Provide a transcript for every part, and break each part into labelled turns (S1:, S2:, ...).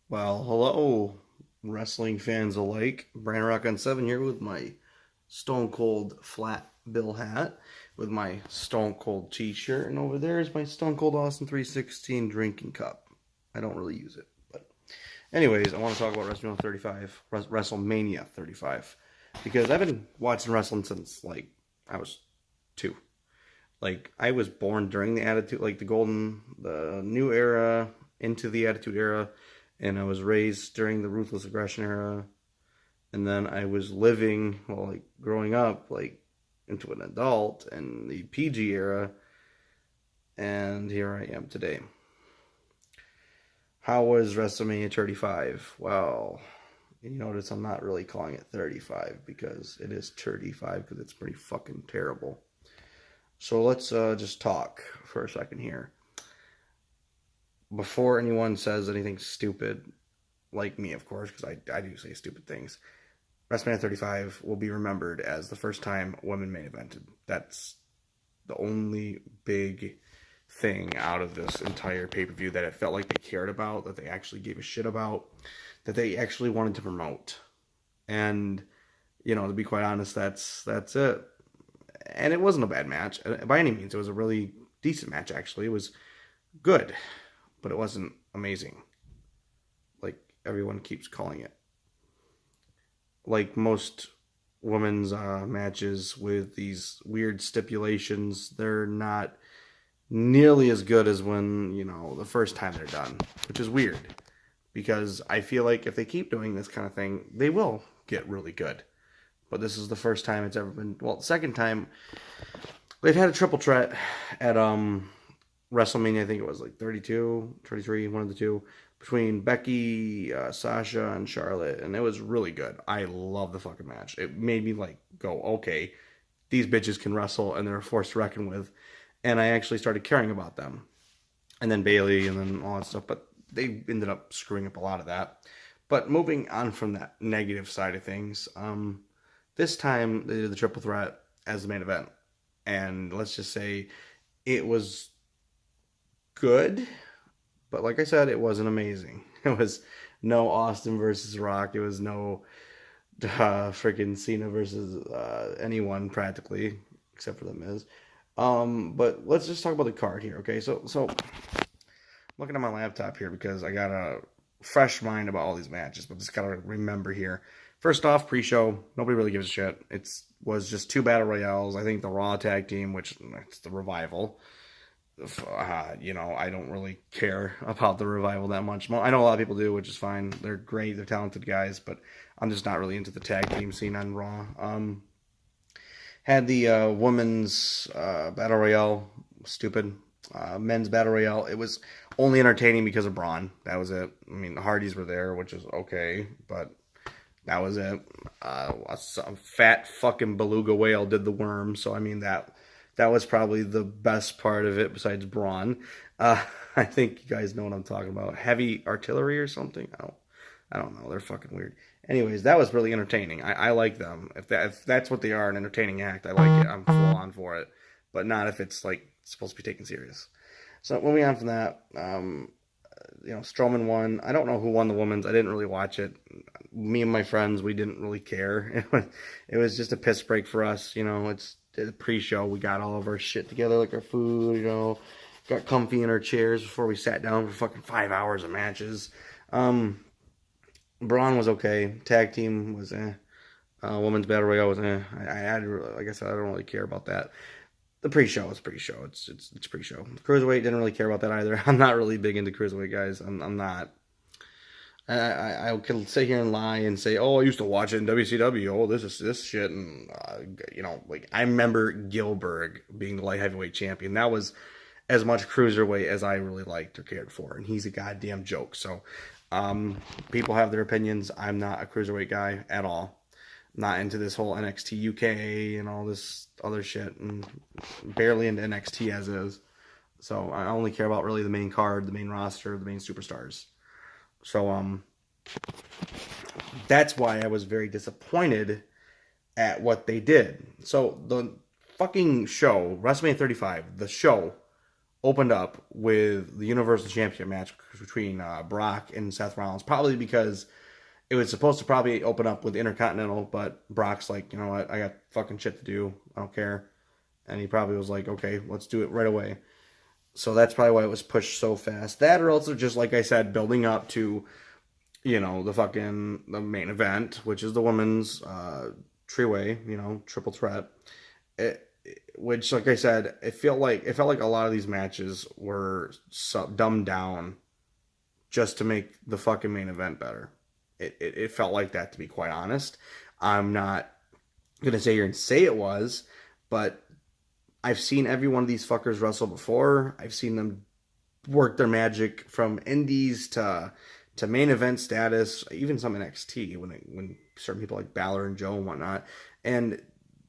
S1: Well, hello, wrestling fans alike. Brand Rock on 7 here with my Stone Cold flat bill hat, with my Stone Cold t-shirt, and over there is my Stone Cold Austin 316 drinking cup. I don't really use it, but anyways, I want to talk about WrestleMania 35, because I've been watching wrestling since, like, I was 2. Like, I was born during the Attitude, like, the new era, into the Attitude era, and I was raised during the Ruthless Aggression era, and then I was living, well, like growing up, like into an adult in the PG era, and here I am today. How was WrestleMania 35? Well, you notice I'm not really calling it 35 because it is 35 because it's pretty fucking terrible. So let's just talk for a second here. Before anyone says anything stupid, like me, of course, because I do say stupid things, WrestleMania 35 will be remembered as the first time women main evented. That's the only big thing out of this entire pay-per-view that it felt like they cared about, that they actually gave a shit about, that they actually wanted to promote. And, you know, to be quite honest, that's it. And it wasn't a bad match by any means. It was a really decent match, actually. It was good, but it wasn't amazing, like everyone keeps calling it. Like most women's matches with these weird stipulations, they're not nearly as good as when, you know, the first time they're done, which is weird because I feel like if they keep doing this kind of thing, they will get really good. But this is the first time it's ever been, well, the second time they've had a triple threat at WrestleMania. I think it was like 32, 33, one of the two, between Becky, Sasha, and Charlotte, and it was really good. I love the fucking match. It made me like go, okay, these bitches can wrestle, and they're a force to reckon with, and I actually started caring about them. And then Bayley, and then all that stuff, but they ended up screwing up a lot of that. But moving on from that negative side of things, this time they did the triple threat as the main event, and let's just say it was good, but like I said, it wasn't amazing. It was no Austin versus Rock. It was no freaking Cena versus anyone practically, except for the Miz. But let's just talk about the card here, okay? So I'm looking at my laptop here because I got a fresh mind about all these matches, but just gotta remember here. First off, pre-show, nobody really gives a shit. It was just 2 battle royales. I think the Raw tag team, which it's the Revival. You know, I don't really care about the Revival that much. I know a lot of people do, which is fine. They're great. They're talented guys, but I'm just not really into the tag team scene on Raw. Had the women's battle royale, stupid. Men's battle royale, it was only entertaining because of Braun. That was it. I mean, the Hardys were there, which is okay, but that was it. A fat fucking beluga whale did the worm, so I mean that was probably the best part of it besides Braun. I think you guys know what I'm talking about. Heavy artillery or something? I don't know. They're fucking weird. Anyways, that was really entertaining. I like them. If that's what they are, an entertaining act, I like it. I'm full on for it. But not if it's like supposed to be taken serious. So moving on from that, Strowman won. I don't know who won the women's. I didn't really watch it. Me and my friends, we didn't really care. It was just a piss break for us. You know, it's the pre-show. We got all of our shit together, like our food, you know, got comfy in our chairs before we sat down for fucking 5 hours of matches. Braun was okay. Tag team was women's battle royale was like I said, I don't really care about that. The pre-show is pre-show. It's pre-show. The cruiserweight, didn't really care about that either. I'm not really big into cruiserweight guys. I'm not. I can sit here and lie and say, oh, I used to watch it in WCW. Oh, this shit, and like I remember Gilbert being the light heavyweight champion. That was as much cruiserweight as I really liked or cared for, and he's a goddamn joke. So, people have their opinions. I'm not a cruiserweight guy at all. Not into this whole NXT UK and all this other shit, and barely into NXT as is. So I only care about really the main card, the main roster, the main superstars. So that's why I was very disappointed at what they did. So the fucking show, WrestleMania 35, the show opened up with the Universal Championship match between Brock and Seth Rollins, probably because it was supposed to probably open up with Intercontinental, but Brock's like, you know what, I got fucking shit to do. I don't care. And he probably was like, okay, let's do it right away. So that's probably why it was pushed so fast. That, or also just like I said, building up to, the main event, which is the women's three-way, triple threat. Which, like I said, it felt like a lot of these matches were dumbed down just to make the fucking main event better. It felt like that, to be quite honest. I'm not gonna say here and say it was, but I've seen every one of these fuckers wrestle before. I've seen them work their magic from indies to main event status, even some NXT when certain people like Balor and Joe and whatnot. And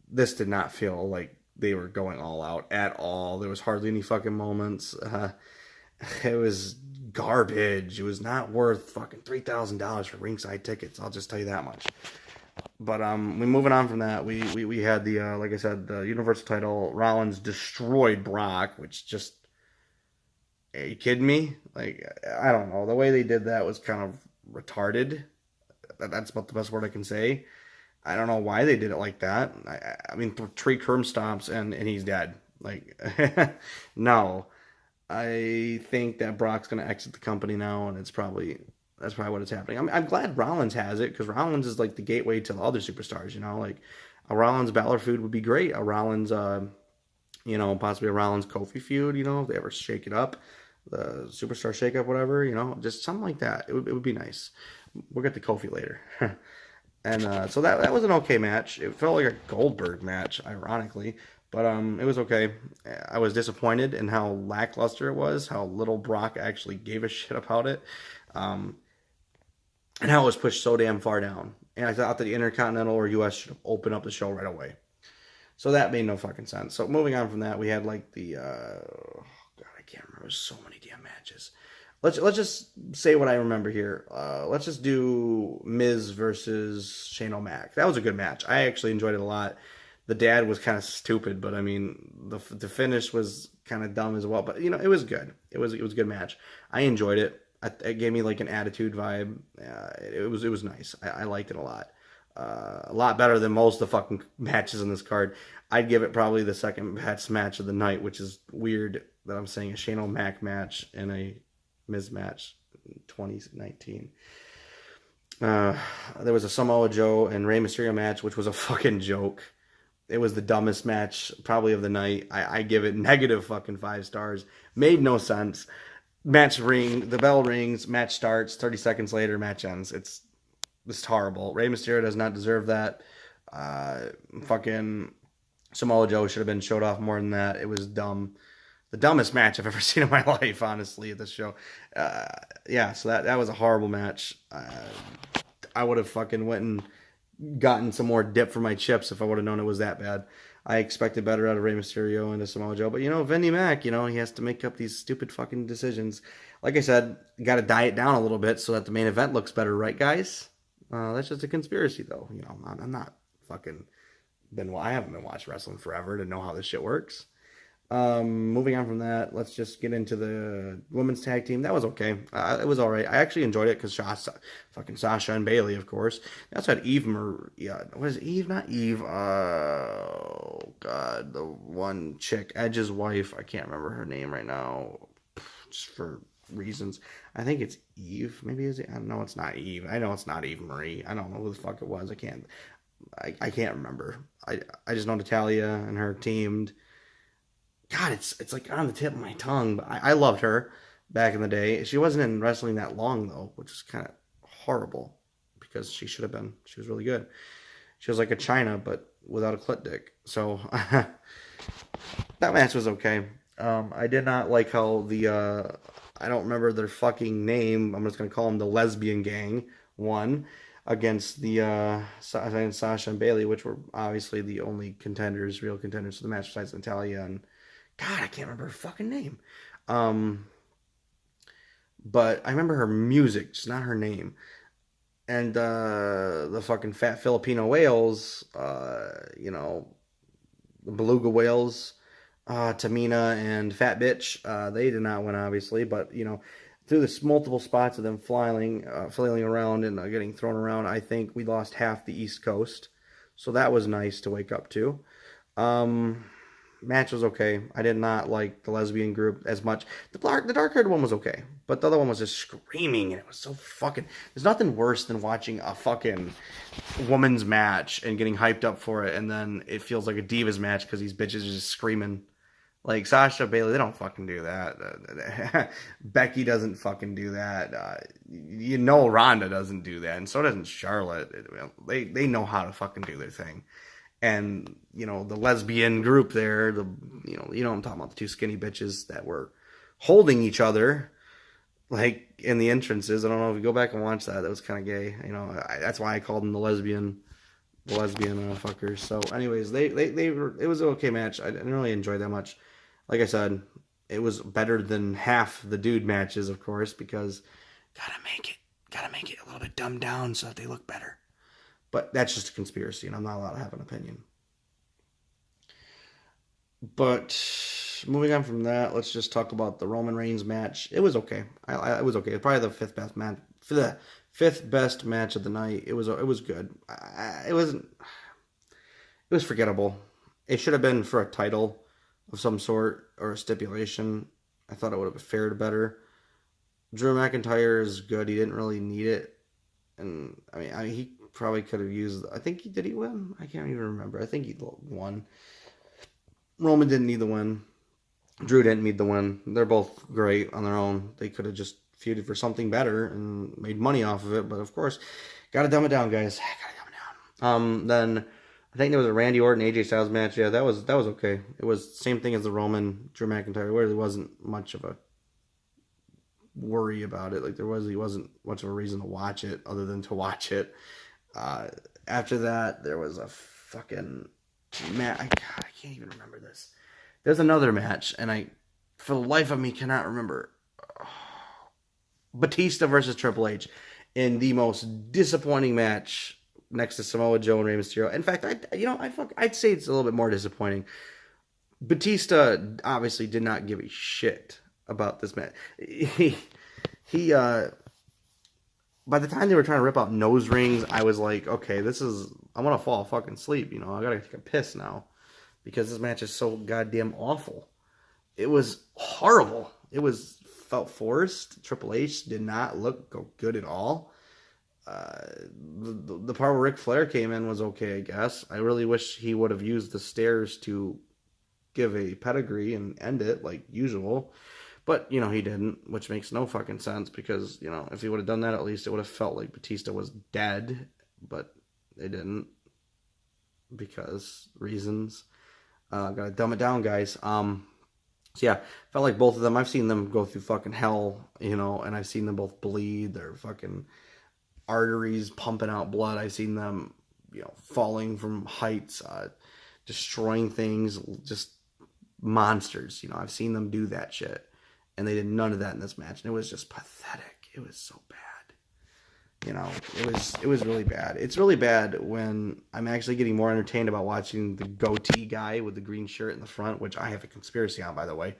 S1: this did not feel like they were going all out at all. There was hardly any fucking moments. It was garbage. It was not worth fucking $3,000 for ringside tickets. I'll just tell you that much. But we moving on from that. We had the like I said, the Universal title. Rollins destroyed Brock, which just, are you kidding me? Like, I don't know. The way they did that was kind of retarded. That's about the best word I can say. I don't know why they did it like that. I mean, three curb stomps and he's dead. Like, no. I think that Brock's going to exit the company now, and that's probably what is happening. I'm glad Rollins has it, because Rollins is like the gateway to the other superstars. Like a Rollins Balor feud would be great. A Rollins, possibly a Rollins Kofi feud. If they ever shake it up, the superstar shake up, whatever. Just something like that. It would be nice. We'll get to Kofi later. And so that was an okay match. It felt like a Goldberg match, ironically. But it was okay. I was disappointed in how lackluster it was, how little Brock actually gave a shit about it, and how it was pushed so damn far down. And I thought that the Intercontinental or US should have opened up the show right away. So that made no fucking sense. So moving on from that, we had like the God, I can't remember. There's so many damn matches. Let's just say what I remember here. Let's just do Miz versus Shane O'Mac. That was a good match. I actually enjoyed it a lot. The dad was kind of stupid, but I mean, the finish was kind of dumb as well. But it was good. It was a good match. I enjoyed it. It gave me like an attitude vibe. It was nice. I liked it a lot better than most of the fucking matches in this card. I'd give it probably the second best match of the night, which is weird that I'm saying a Shane O'Mac match and a Miz match in 2019. There was a Samoa Joe and Rey Mysterio match, which was a fucking joke. It was the dumbest match probably of the night. I give it negative fucking 5 stars. Made no sense. The bell rings, match starts, 30 seconds later, match ends. It's horrible. Rey Mysterio does not deserve that. Fucking Samoa Joe should have been showed off more than that. It was dumb. The dumbest match I've ever seen in my life, honestly, at this show. So that was a horrible match. I would have fucking went and gotten some more dip for my chips if I would have known it was that bad. I expected better out of Rey Mysterio and Samoa Joe, but Vinny Mac, he has to make up these stupid fucking decisions. Like I said, got to diet down a little bit so that the main event looks better, right, guys? That's just a conspiracy, though. I'm not fucking I haven't been watching wrestling forever to know how this shit works. Moving on from that, let's just get into the women's tag team. That was okay. It was all right. I actually enjoyed it because fucking Sasha and Bayley, of course. They also had Eve what is it? Eve? Not Eve. Oh, God. The one chick, Edge's wife. I can't remember her name right now. Just for reasons. I think it's Eve. Maybe is it? I don't know. It's not Eve. I know it's not Eve Marie. I don't know who the fuck it was. I can't remember. I just know Natalia and her teamed. God, it's like on the tip of my tongue. But I loved her back in the day. She wasn't in wrestling that long, though, which is kind of horrible because she should have been. She was really good. She was like a China, but without a clit dick. So that match was okay. I did not like how I don't remember their fucking name. I'm just going to call them the Lesbian Gang won against the Sasha and Bayley, which were obviously the only real contenders for the match besides Natalia and God, I can't remember her fucking name. But I remember her music, just not her name. And the fucking fat Filipino whales, the beluga whales, Tamina and Fat Bitch. They did not win, obviously, but through this multiple spots of them flailing around and getting thrown around, I think we lost half the East Coast, so that was nice to wake up to. Um, Match was okay. I did not like the lesbian group as much. The dark haired one was okay, but the other one was just screaming, and it was so fucking. There's nothing worse than watching a fucking woman's match and getting hyped up for it, and then it feels like a divas match because these bitches are just screaming. Like Sasha Bailey, they don't fucking do that. Becky doesn't fucking do that. Ronda doesn't do that, and so doesn't Charlotte. They know how to fucking do their thing. And the lesbian group there, I'm talking about, the two skinny bitches that were holding each other like in the entrances. I don't know if you go back and watch that. That was kind of gay. That's why I called them the lesbian fuckers. So, anyways, it was an okay match. I didn't really enjoy that much. Like I said, it was better than half the dude matches, of course, because gotta make it a little bit dumbed down so that they look better. But that's just a conspiracy, and I'm not allowed to have an opinion. But moving on from that, let's just talk about the Roman Reigns match. It was okay. It was okay. Probably the fifth best match. For the fifth best match of the night, it was good. It wasn't. It was forgettable. It should have been for a title of some sort or a stipulation. I thought it would have fared better. Drew McIntyre is good. He didn't really need it, and I mean he probably could have used. I think did he win? I can't even remember. I think he won. Roman didn't need the win. Drew didn't need the win. They're both great on their own. They could have just feuded for something better and made money off of it. But of course, gotta dumb it down, guys. Gotta dumb it down. Then I think there was a Randy Orton AJ Styles match. Yeah, that was okay. It was the same thing as the Roman Drew McIntyre. Where there wasn't much of a worry about it. Like he wasn't much of a reason to watch it other than to watch it. After that, there was a fucking match. I can't even remember this. There's another match, and I, for the life of me, cannot remember. Batista versus Triple H in the most disappointing match next to Samoa Joe and Rey Mysterio. In fact, I'd say it's a little bit more disappointing. Batista obviously did not give a shit about this match. He by the time they were trying to rip out nose rings, I was like, okay, I'm gonna fall fucking asleep. I gotta take a piss now because this match is so goddamn awful. It was horrible. It felt forced. Triple H did not look good at all. The part where Ric Flair came in was okay, I guess. I really wish he would have used the stairs to give a pedigree and end it like usual. But, he didn't, which makes no fucking sense because, if he would have done that, at least it would have felt like Batista was dead. But they didn't because reasons. Gotta dumb it down, guys. So, yeah, felt like both of them, I've seen them go through fucking hell, and I've seen them both bleed. Their fucking arteries pumping out blood. I've seen them, falling from heights, destroying things, just monsters. I've seen them do that shit. And they did none of that in this match. And it was just pathetic. It was so bad. It was really bad. It's really bad when I'm actually getting more entertained about watching the goatee guy with the green shirt in the front, which I have a conspiracy on, by the way,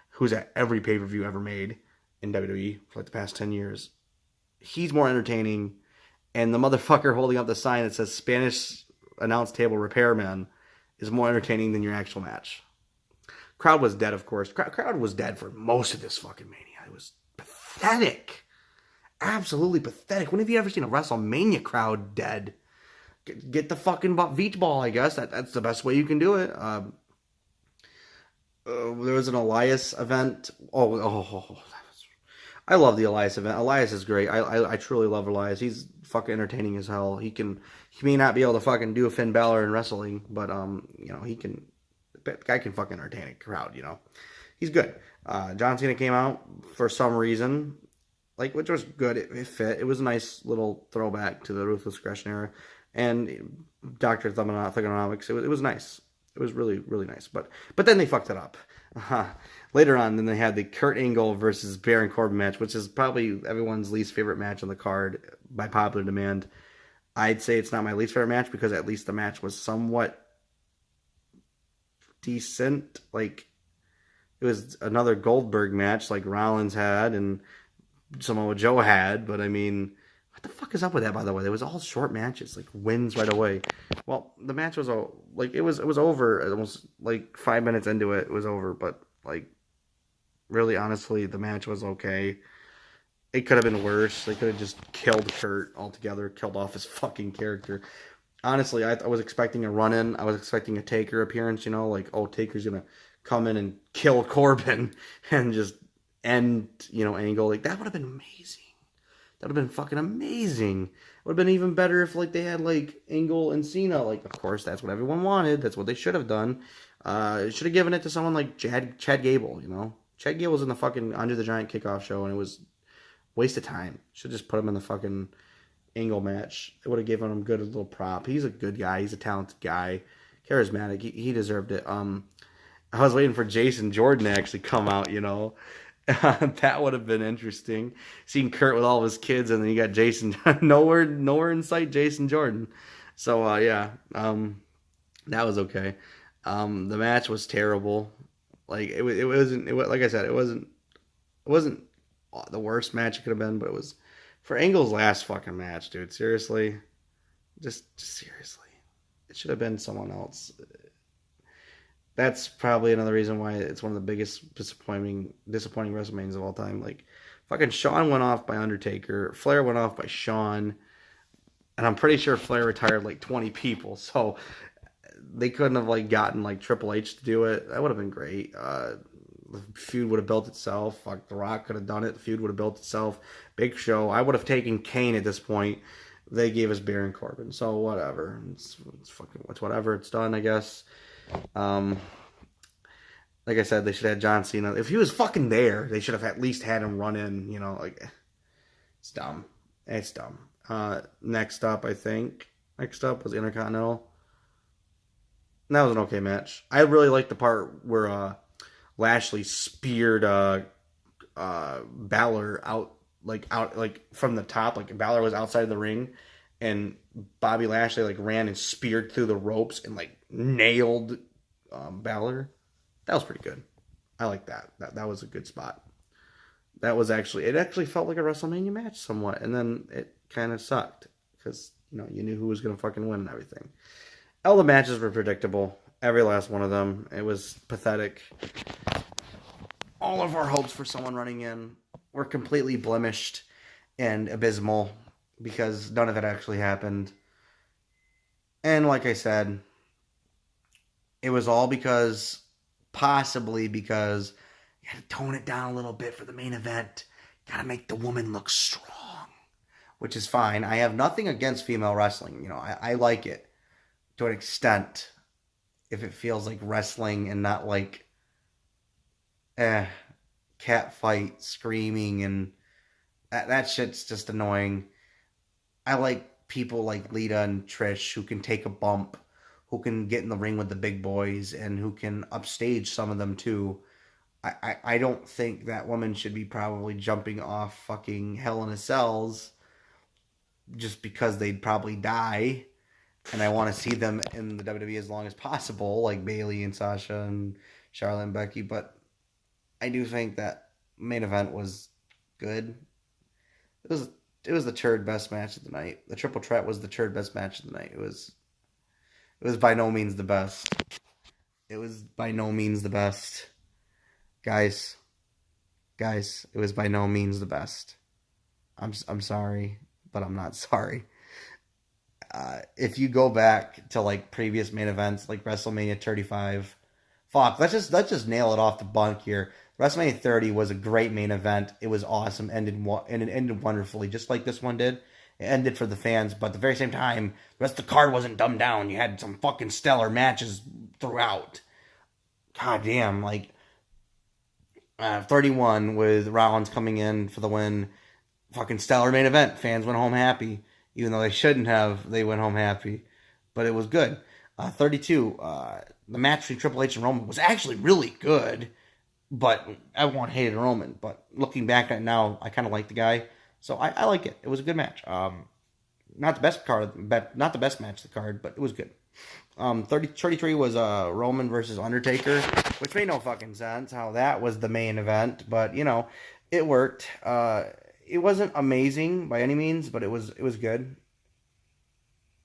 S1: who's at every pay-per-view ever made in WWE for like the past 10 years. He's more entertaining. And the motherfucker holding up the sign that says Spanish announce table repairman is more entertaining than your actual match. Crowd was dead, of course. Crowd was dead for most of this fucking Mania. It was pathetic. Absolutely pathetic. When have you ever seen a Wrestlemania crowd dead? Get the fucking beach ball, I guess. That's the best way you can do it. There was an Elias event. I love the Elias event. Elias is great. I truly love Elias. He's fucking entertaining as hell. He may not be able to fucking do a Finn Balor in wrestling, but he can. The guy can fucking entertain a crowd, He's good. John Cena came out for some reason, which was good. It fit. It was a nice little throwback to the Ruthless Aggression era. And Dr. Thugonomics, it was nice. It was really, really nice. But then they fucked it up. Later on, then they had the Kurt Angle versus Baron Corbin match, which is probably everyone's least favorite match on the card by popular demand. I'd say it's not my least favorite match because at least the match was somewhat decent. it was another Goldberg match like Rollins had and Samoa Joe had, but I mean, what the fuck is up with that? By the way, it was all short matches, like wins right away. Well, the match was like it was over almost like 5 minutes into it. It was over, but like really, honestly, the match was okay. It could have been worse. They could have just killed Kurt altogether, killed off his fucking character. Honestly, I was expecting a run in. I was expecting a Taker appearance. Like, oh, Taker's gonna come in and kill Corbin and just end Angle. Like that would have been amazing. That would have been fucking amazing. It would have been even better if like they had like Angle and Cena. Like, of course, that's what everyone wanted. That's what they should have done. Should have given it to someone like Chad Gable. Chad Gable was in the fucking Under the Giant kickoff show, and it was waste of time. Should just put him in the fucking Angle match. It would have given him a good little prop. He's a good guy. He's a talented guy. Charismatic. He deserved it. I was waiting for Jason Jordan to actually come out, That would have been interesting. Seeing Kurt with all of his kids, and then you got Jason nowhere in sight. Jason Jordan. So yeah, that was okay. The match was terrible. Like it wasn't. Like I said, it wasn't the worst match it could have been, but it was for Angle's last fucking match, dude. Seriously, just seriously, it should have been someone else. That's probably another reason why it's one of the biggest disappointing WrestleManias of all time. Like, fucking Shawn went off by Undertaker, Flair went off by Shawn, and I'm pretty sure Flair retired like 20 people. So they couldn't have like gotten like Triple H to do it. That would have been great. The feud would have built itself. Fuck, The Rock could have done it. The feud would have built itself. Big Show. I would have taken Kane at this point. They gave us Baron Corbin. So whatever. It's whatever. It's done, I guess. Like I said, they should have had John Cena. If he was fucking there, they should have at least had him run in. It's dumb. It's dumb. Next up was Intercontinental. And that was an okay match. I really liked the part where Lashley speared Balor out from the top. Like Balor was outside of the ring, and Bobby Lashley like ran and speared through the ropes and like nailed Balor. That was pretty good. I like that. That was a good spot. It actually felt like a WrestleMania match somewhat, and then it kind of sucked because you knew who was gonna fucking win and everything. All the matches were predictable. Every last one of them. It was pathetic. All of our hopes for someone running in were completely blemished and abysmal because none of it actually happened. And like I said, it was all possibly because you had to tone it down a little bit for the main event. Gotta make the woman look strong, which is fine. I have nothing against female wrestling. I like it to an extent if it feels like wrestling and not like cat fight screaming, and that shit's just annoying. I like people like Lita and Trish who can take a bump, who can get in the ring with the big boys, and who can upstage some of them too. I don't think that woman should be probably jumping off fucking Hell in a Cells just because they'd probably die. And I want to see them in the WWE as long as possible, like Bayley and Sasha and Charlotte and Becky. But I do think that main event was good. It was the third best match of the night. The triple threat was the third best match of the night. It was by no means the best. It was by no means the best. Guys, it was by no means the best. I'm sorry, but I'm not sorry. If you go back to like previous main events, like WrestleMania 35, fuck, let's just nail it off the bunk here. WrestleMania 30 was a great main event. It was awesome, and it ended wonderfully, just like this one did. It ended for the fans, but at the very same time, the rest of the card wasn't dumbed down. You had some fucking stellar matches throughout. God damn, 31 with Rollins coming in for the win. Fucking stellar main event. Fans went home happy. Even though they shouldn't have, they went home happy. But it was good. 32, the match between Triple H and Roman was actually really good. But everyone hated Roman. But looking back at it now, I kind of like the guy. So I like it. It was a good match. Not the best match of the card, but it was good. 33 was Roman versus Undertaker, which made no fucking sense how that was the main event, but you know, it worked. It wasn't amazing by any means, but it was good.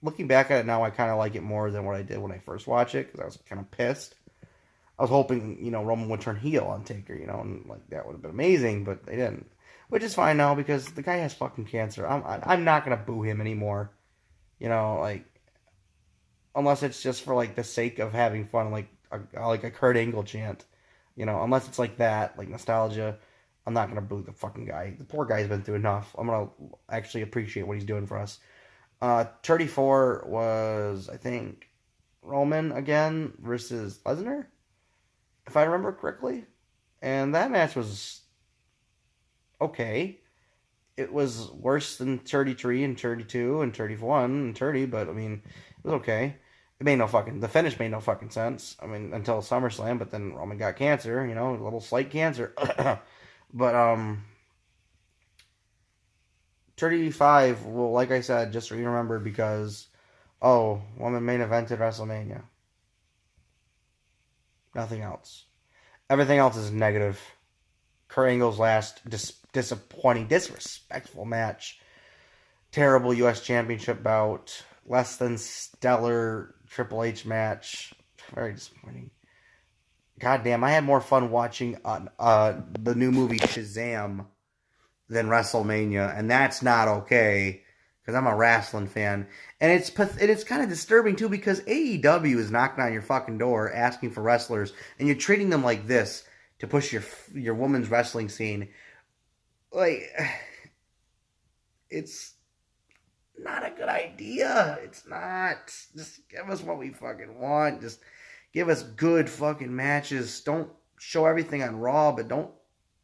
S1: Looking back at it now, I kind of like it more than what I did when I first watched it because I was kind of pissed. I was hoping, you know, Roman would turn heel on Taker, you know, and like that would have been amazing, but they didn't. Which is fine now because the guy has fucking cancer. I'm not gonna boo him anymore. You know, like unless it's just for like the sake of having fun, like a Kurt Angle chant. You know, unless it's like that, like nostalgia. I'm not gonna boo the fucking guy. The poor guy's been through enough. I'm gonna actually appreciate what he's doing for us. 34 was I think Roman again versus Lesnar, if I remember correctly, and that match was okay. It was worse than 33 and 32 and 31 and 30, but I mean, it was okay. The finish made no fucking sense. I mean, until SummerSlam, but then Roman got cancer, you know, a little slight cancer. But, 35, well, like I said, just remember because, oh, woman main evented WrestleMania. Nothing else. Everything else is negative. Kurt Angle's last disappointing, disrespectful match. Terrible U.S. Championship bout. Less than stellar Triple H match. Very disappointing. Goddamn, I had more fun watching the new movie Shazam than WrestleMania, and that's not okay because I'm a wrestling fan, and it's kind of disturbing too because AEW is knocking on your fucking door asking for wrestlers, and you're treating them like this to push your women's wrestling scene. Like, it's not a good idea. It's not. Just give us what we fucking want. Just give us good fucking matches. Don't show everything on Raw, but don't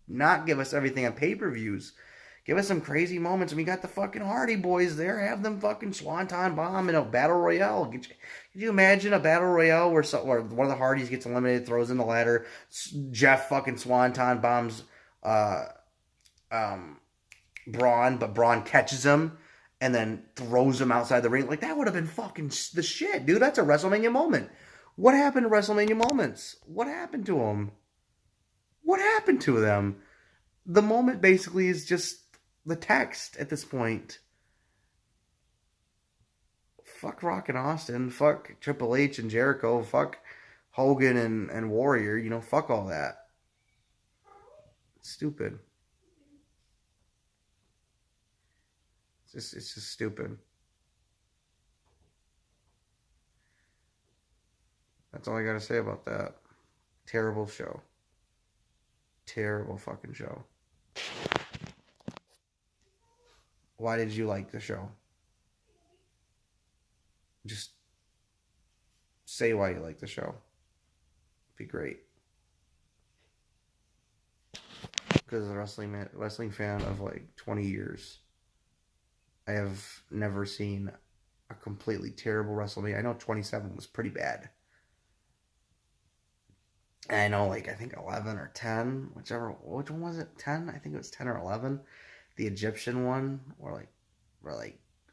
S1: not give us everything on pay-per-views. Give us some crazy moments. And we got the fucking Hardy Boys there. Have them fucking Swanton Bomb in a battle royale. Could you imagine a battle royale where one of the Hardys gets eliminated, throws in the ladder, Jeff fucking Swanton Bombs Braun, but Braun catches him and then throws him outside the ring? Like, that would have been fucking the shit, dude. That's a WrestleMania moment. What happened to WrestleMania moments? What happened to them? What happened to them? The moment basically is just the text at this point. Fuck Rock and Austin. Fuck Triple H and Jericho. Fuck Hogan and Warrior. You know, fuck all that. It's stupid. It's just stupid. That's all I gotta say about that. Terrible show. Terrible fucking show. Why did you like the show? Just say why you like the show. It'd be great. Because as a wrestling fan of like 20 years, I have never seen a completely terrible WrestleMania. I know 27 was pretty bad. And I know, like, I think 11 or 10, which one was it? 10? I think it was 10 or 11. The Egyptian one, where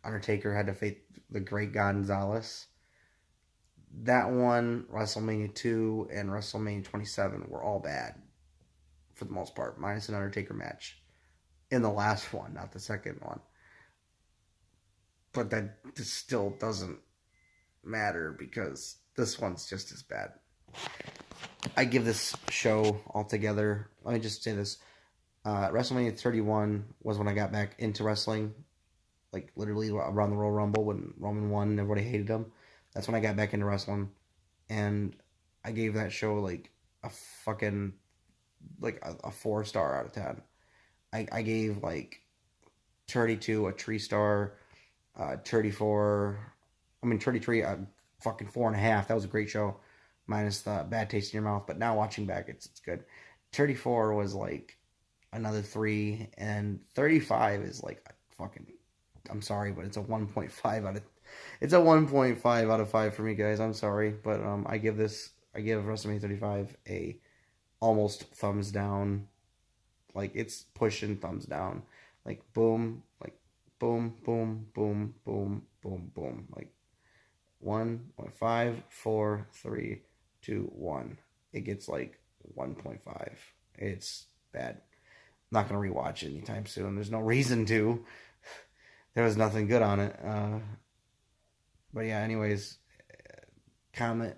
S1: Undertaker had to face the Great Gonzalez. That one, WrestleMania 2, and WrestleMania 27 were all bad, for the most part, minus an Undertaker match in the last one, not the second one. But that still doesn't matter because this one's just as bad. I give this show altogether, let me just say this, WrestleMania 31 was when I got back into wrestling, like literally around the Royal Rumble when Roman won and everybody hated him. That's when I got back into wrestling, and I gave that show like a fucking, like a 4-star out of 10. I gave like 32 a 3-star, 33 a fucking 4.5. That was a great show, minus the bad taste in your mouth. But now watching back, it's good. 34 was like another 3, and 35 is like a fucking, I'm sorry, but it's a 1.5 out of, it's a 1.5 out of 5 for me, guys. I'm sorry, but I give WrestleMania 35 a almost thumbs down. Like, it's pushing thumbs down. Like, boom, boom, boom, boom, boom, boom. Like, 1.5, 4, 3, 2, 1. It gets like 1.5. It's bad. I'm not going to rewatch it anytime soon. There's no reason to. There was nothing good on it. But yeah, anyways, comment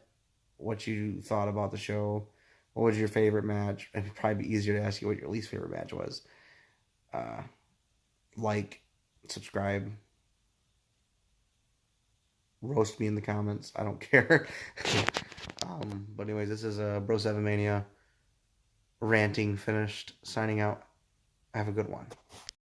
S1: what you thought about the show. What was your favorite match? It'd probably be easier to ask you what your least favorite match was. Like, subscribe, roast me in the comments. I don't care. But anyways, this is Bro 7 Mania ranting finished. Signing out. Have a good one.